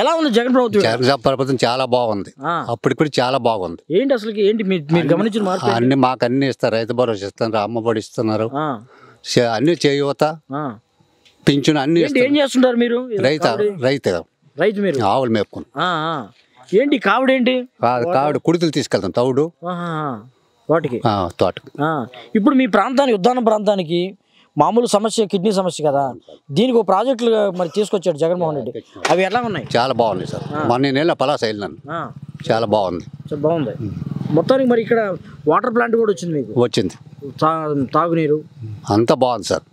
ఎలా ఉంది జగన్ ప్రభుత్వం? జగన్ ప్రభుత్వం చాలా బాగుంది, అప్పటికి చాలా బాగుంది. ఏంటి అసలు ఏంటి మీరు గమనించిన మార్పు? అన్ని మాకు అన్ని ఇస్తారు, రైతు భరోసా ఇస్తున్నారు, అమ్మఒడి ఇస్తున్నారు, అన్ని చేయూత, పింఛను అన్ని. ఏం చేస్తుంటారు మీరు? రైతు మీరు ఆవులు మేపుకుని. ఏంటి కావిడేంటి? కావిడ కుడితులు తీసుకెళ్తాం, తౌడు వాటికి తోటకి. ఇప్పుడు మీ ప్రాంతానికి, ఉద్దాన ప్రాంతానికి మామూలు సమస్య కిడ్నీ సమస్య కదా, దీనికి ఒక ప్రాజెక్టులు మరి తీసుకొచ్చాడు జగన్మోహన్ రెడ్డి. అవి ఎలా ఉన్నాయి? చాలా బాగున్నాయి సార్. మొన్న నెల పలాస వెళ్ళినాను, చాలా బాగుంది. బాగుంది మొత్తానికి. మరి ఇక్కడ వాటర్ ప్లాంట్ కూడా వచ్చింది మీకు? వచ్చింది, తాగునీరు అంతా బాగుంది సార్.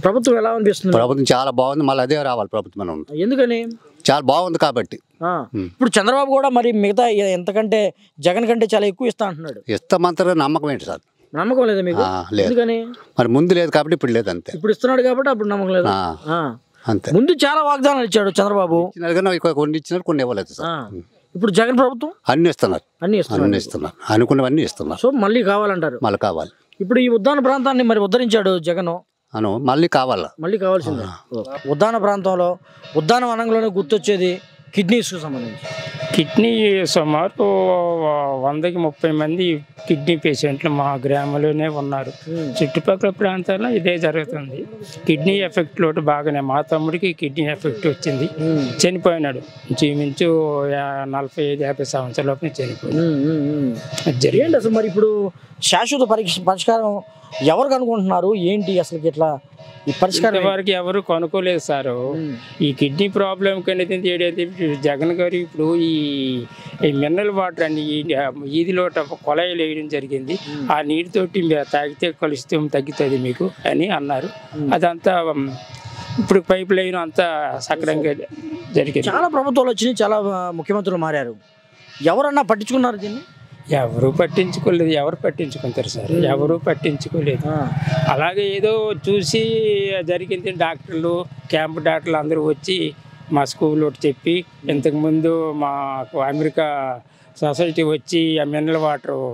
ప్రభుత్వం ఎలా అనిపిస్తుంది? ప్రభుత్వం చాలా బాగుంది, మళ్ళీ అదే రావాలి ప్రభుత్వం. ఎందుకని? చాలా బాగుంది కాబట్టి. ఇప్పుడు చంద్రబాబు కూడా మరి మిగతా ఎంతకంటే జగన్ కంటే చాలా ఎక్కువ ఇస్తా అంటున్నాడు. ఇస్తామంటారు, నమ్మకం ఏంటి సార్? నమ్మకం లేదా మీకు? ఎందుకని? మరి ముందు లేదు కాబట్టి ఇప్పుడు లేదు, అంతే. ఇప్పుడు ఇస్తున్నాడు కాబట్టి అప్పుడు నమ్మకం లేదు, అంతే. ముందు చాలా వాగ్దానాలు ఇచ్చాడు చంద్రబాబు, కొన్ని ఇచ్చినారు, కొన్ని ఇవ్వలేదు సార్. ఇప్పుడు జగన్ ప్రభుత్వం అన్ని ఇస్తున్నారు, అన్ని ఇస్తున్నారు, అనుకున్నవన్నీ ఇస్తున్నారు. సో మళ్ళీ కావాలంటారు? మళ్ళీ కావాలి. ఇప్పుడు ఈ ఉద్దాన ప్రాంతాన్ని మరి ఉద్ధరించాడు జగన్, మళ్ళీ కావాలా? మళ్ళీ కావాల్సిందే. ఉద్దాన ప్రాంతంలో, ఉద్దానవనంలోనే గుర్తొచ్చేది కిడ్నీస్కి సంబంధించి. కిడ్నీ సుమారు 100కి 30 మంది కిడ్నీ పేషెంట్లు మా గ్రామంలోనే ఉన్నారు. చుట్టుపక్కల ప్రాంతాల్లో ఇదే జరుగుతుంది. కిడ్నీ ఎఫెక్ట్ లోటు బాగానే, మా తమ్ముడికి కిడ్నీ ఎఫెక్ట్ వచ్చింది, చనిపోయినాడు. ఇంచుమించు 45-50 సంవత్సరాల లోపల చనిపోయాడు. జరిగింది అసలు. మరి ఇప్పుడు శాశ్వత పరిష్కారం ఎవరు కనుక్కుంటున్నారు ఏంటి అసలు? ఇట్లా ఈ పరిష్కారం వరకు ఎవరు కొనుక్కోలేదు సార్. ఈ కిడ్నీ ప్రాబ్లం అనేది జగన్ గారు ఇప్పుడు ఈ మినరల్ వాటర్ అని ఈదిలో కొలాయిలు వేయడం జరిగింది. ఆ నీటితోటి తాగితే కలుషితం తగ్గుతుంది మీకు అని అన్నారు. అదంతా ఇప్పుడు పైప్ లైన్ అంతా సక్రంగా జరిగింది. చాలా ప్రభుత్వాలు వచ్చినాయి, చాలా ముఖ్యమంత్రులు మారారు. ఎవరన్నా పట్టించుకున్నారు దీన్ని? ఎవరు పట్టించుకోలేదు. ఎవరు పట్టించుకుంటారు సార్? ఎవరు పట్టించుకోలేదు. అలాగే ఏదో చూసి జరిగింది. డాక్టర్లు, క్యాంప్ డాక్టర్లు అందరూ వచ్చి మా స్కూల్లో చెప్పి, ఇంతకుముందు మాకు అమెరికా సొసైటీ వచ్చి ఆ మినరల్ వాటర్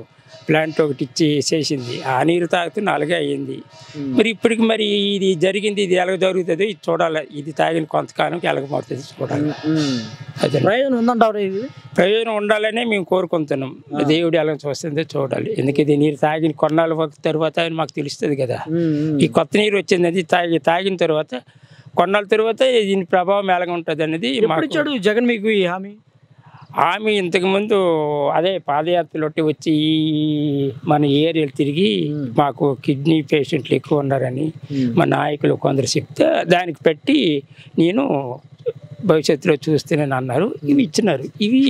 ప్లాంట్ ఒకటి ఇచ్చి చేసింది. ఆ నీరు తాగుతూ అలాగే అయ్యింది. మరి ఇప్పటికి మరి ఇది జరిగింది, ఇది ఎలాగ జరుగుతుందో ఇది చూడాలి. ఇది తాగిన కొంతకాలంకి ఎలాగమవుతుంది చూడాలి. అదే ప్రయోజనం ఉందంటారు. ఇది ప్రయోజనం ఉండాలనే మేము కోరుకుంటున్నాం. దేవుడు ఎలా చూస్తుందో చూడాలి. ఎందుకంటే నీరు తాగిన కొన్నాళ్ళ తర్వాత మాకు తెలుస్తుంది కదా. ఈ కొత్త నీరు వచ్చింది, అది తాగిన తర్వాత కొన్నాళ్ళ తర్వాత దీని ప్రభావం ఎలాగ ఉంటుంది అనేది. ఇచ్చాడు జగన్ మీకు ఈ హామీ? ఆమె ఇంతకుముందు అదే పాదయాత్రలోటి వచ్చి మన ఏరియాలు తిరిగి మాకు కిడ్నీ పేషెంట్లు ఎక్కువ ఉన్నారని మా నాయకులు కొందరు చెప్తే దానికి పెట్టి నేను భవిష్యత్తులో చూస్తేనే అన్నారు. ఇవి ఇచ్చినారు. ఇవి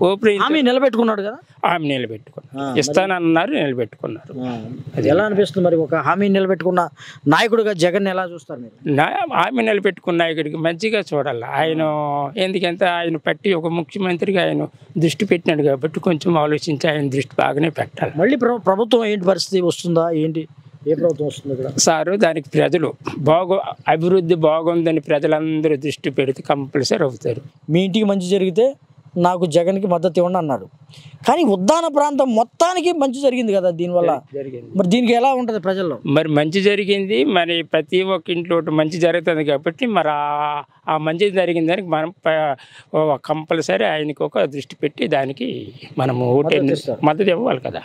ఓపెన్ ఆమె నిలబెట్టుకున్నాడు కదా. ఆమె నిలబెట్టుకున్నారు, ఇస్తానన్నారు, నిలబెట్టుకున్నారు. అది ఎలా అనిపిస్తుంది మరి? ఒక హామీ నిలబెట్టుకున్న నాయకుడిగా జగన్ ఎలా చూస్తారు మీరు? ఆమె నిలబెట్టుకున్న నాయకుడికి మంచిగా చూడాలి. ఆయన ఎందుకంటే ఆయన పట్టి ఒక ముఖ్యమంత్రిగా ఆయన దృష్టి పెట్టినాడు కాబట్టి కొంచెం ఆలోచించి ఆయన దృష్టి బాగానే పెట్టాలి. మళ్ళీ ప్రభుత్వం ఏంటి పరిస్థితి వస్తుందా ఏంటి? ఏ ప్రభుత్వం వస్తుంది ఇక్కడ సారు? దానికి ప్రజలు అభివృద్ధి బాగుందని ప్రజలందరూ దృష్టి పెడితే కంపల్సరీ అవుతారు. మీ ఇంటికి మంచి జరిగితే నాకు జగన్కి మద్దతు ఇవ్వండి అన్నారు. కానీ ఉద్దాన ప్రాంతం మొత్తానికి మంచి జరిగింది కదా దీనివల్ల. మరి దీనికి ఎలా ఉంటుంది ప్రజల్లో? మరి మంచి జరిగింది, మరి ప్రతి ఒక్క ఇంట్లో మంచి జరుగుతుంది కాబట్టి మరి ఆ మంచి జరిగిన దానికి మనం కంపల్సరీ ఆయనకి ఒక దృష్టి పెట్టి దానికి మనము మద్దతు ఇవ్వాలి కదా.